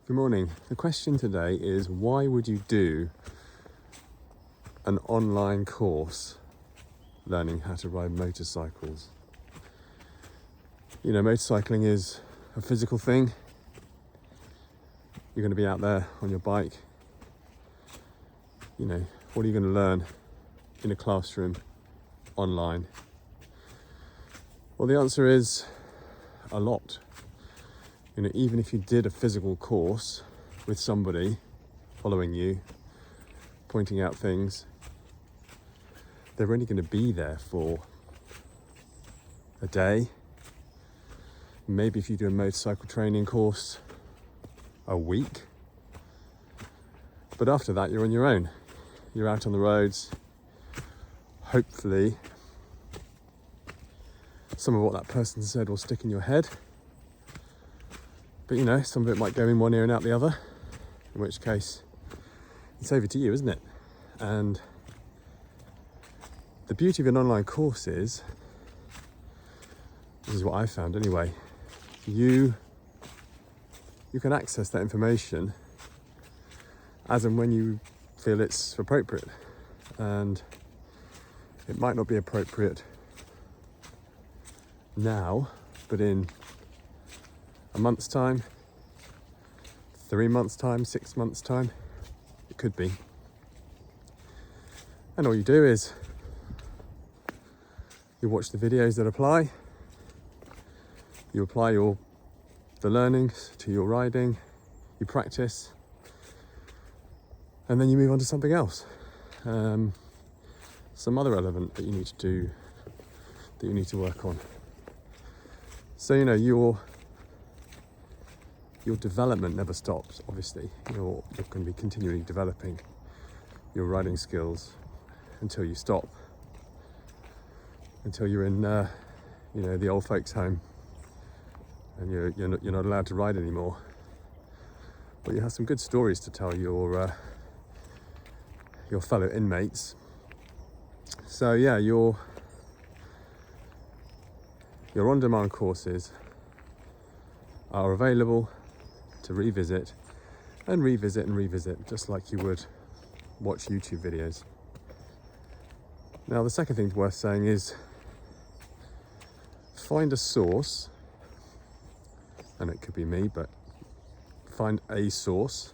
Good morning. The question today is, why would you do an online course learning how to ride motorcycles? You know, motorcycling is a physical thing. You're going to be out there on your bike. You know, what are you going to learn in a classroom online? Well, the answer is a lot. You know, even if you did a physical course with somebody following you, pointing out things, they're only going to be there for a day. Maybe if you do a motorcycle training course, a week. But after that, you're on your own. You're out on the roads. Hopefully, some of what that person said will stick in your head. But you know, some of it might go in one ear and out the other, in which case it's over to you, isn't it? And the beauty of an online course is, this is what I found anyway, you can access that information as and when you feel it's appropriate. And it might not be appropriate now, but in a month's time, 3 months' time, 6 months' time, it could be. And all you do is you watch the videos that apply, you apply the learnings to your riding, you practice, and then you move on to something else. Some other element that you need to do, that you need to work on. So, you know, your development never stops, obviously. You're going to be continually developing your riding skills until you stop, until you're in the old folks' home and you're not allowed to ride anymore. But you have some good stories to tell your fellow inmates. So yeah, your on-demand courses are available to revisit and revisit and revisit, just like you would watch YouTube videos. Now, the second thing worth saying is find a source, and it could be me, but find a source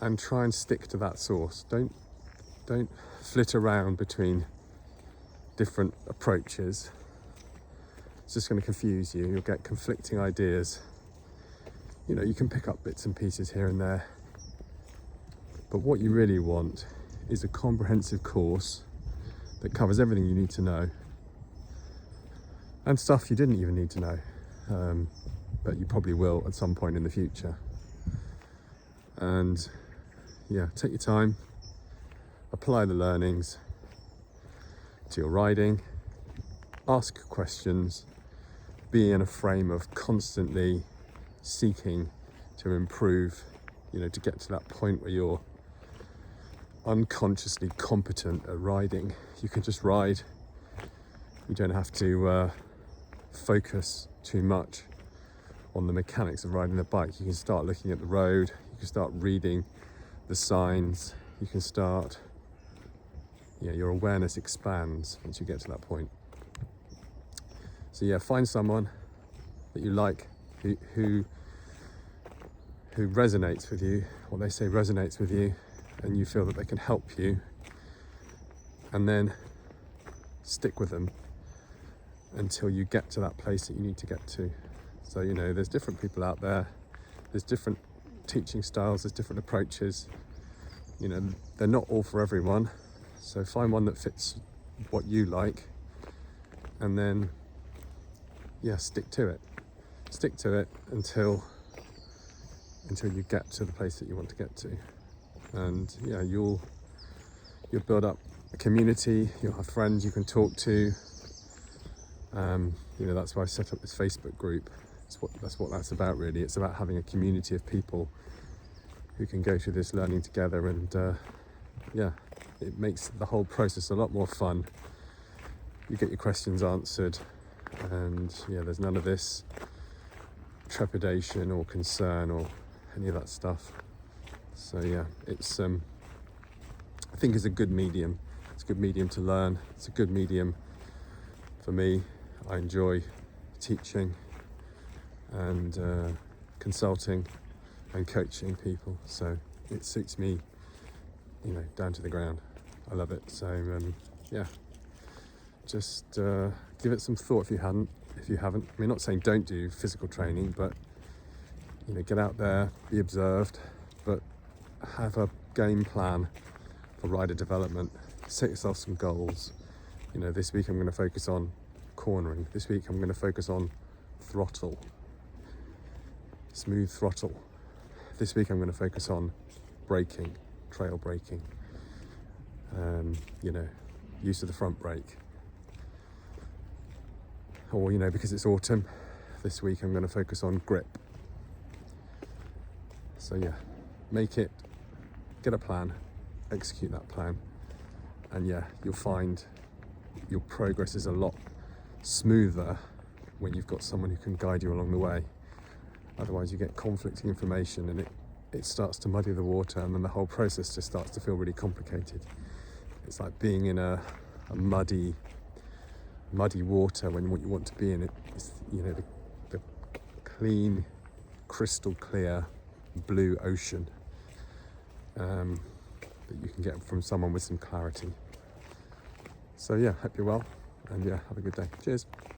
and try and stick to that source. Don't flit around between different approaches. It's just going to confuse you. You'll get conflicting ideas. You know, you can pick up bits and pieces here and there, but what you really want is a comprehensive course that covers everything you need to know, and stuff you didn't even need to know, but you probably will at some point in the future. And yeah, take your time, apply the learnings to your riding, ask questions, be in a frame of constantly seeking to improve, you know, to get to that point where you're unconsciously competent at riding. You can just ride. You don't have to focus too much on the mechanics of riding a bike. You can start looking at the road, you can start reading the signs, you can start, your awareness expands once you get to that point. So yeah, find someone that you like, who resonates with you, what they say resonates with you, and you feel that they can help you, and then stick with them until you get to that place that you need to get to. So, you know, there's different people out there, there's different teaching styles, there's different approaches. You know, they're not all for everyone. So find one that fits what you like, and then, stick to it. Stick to it until you get to the place that you want to get to. And you'll build up a community, you'll have friends you can talk to. That's why I set up this Facebook group. That's what that's about, really. It's about having a community of people who can go through this learning together, and it makes the whole process a lot more fun. You get your questions answered, and there's none of this trepidation or concern or any of that stuff. So yeah, it's I think it's a good medium. It's a good medium to learn. It's a good medium for me. I enjoy teaching and consulting and coaching people, so it suits me, you know, down to the ground. I love it. So yeah, just give it some thought if you haven't. I mean, not saying don't do physical training, but you know, get out there, be observed, but have a game plan for rider development. Set yourself some goals. You know, this week I'm going to focus on cornering. This week I'm going to focus on throttle, smooth throttle. This week I'm going to focus on braking, trail braking. You know, use of the front brake. Or, you know, because it's autumn, this week I'm going to focus on grip. So yeah, make it, get a plan, execute that plan, and yeah, you'll find your progress is a lot smoother when you've got someone who can guide you along the way. Otherwise you get conflicting information and it starts to muddy the water, and then the whole process just starts to feel really complicated. It's like being in a muddy water when what you want to be in it is, you know, the clean, crystal clear blue ocean that you can get from someone with some clarity. So yeah, hope you're well, and yeah, have a good day. Cheers.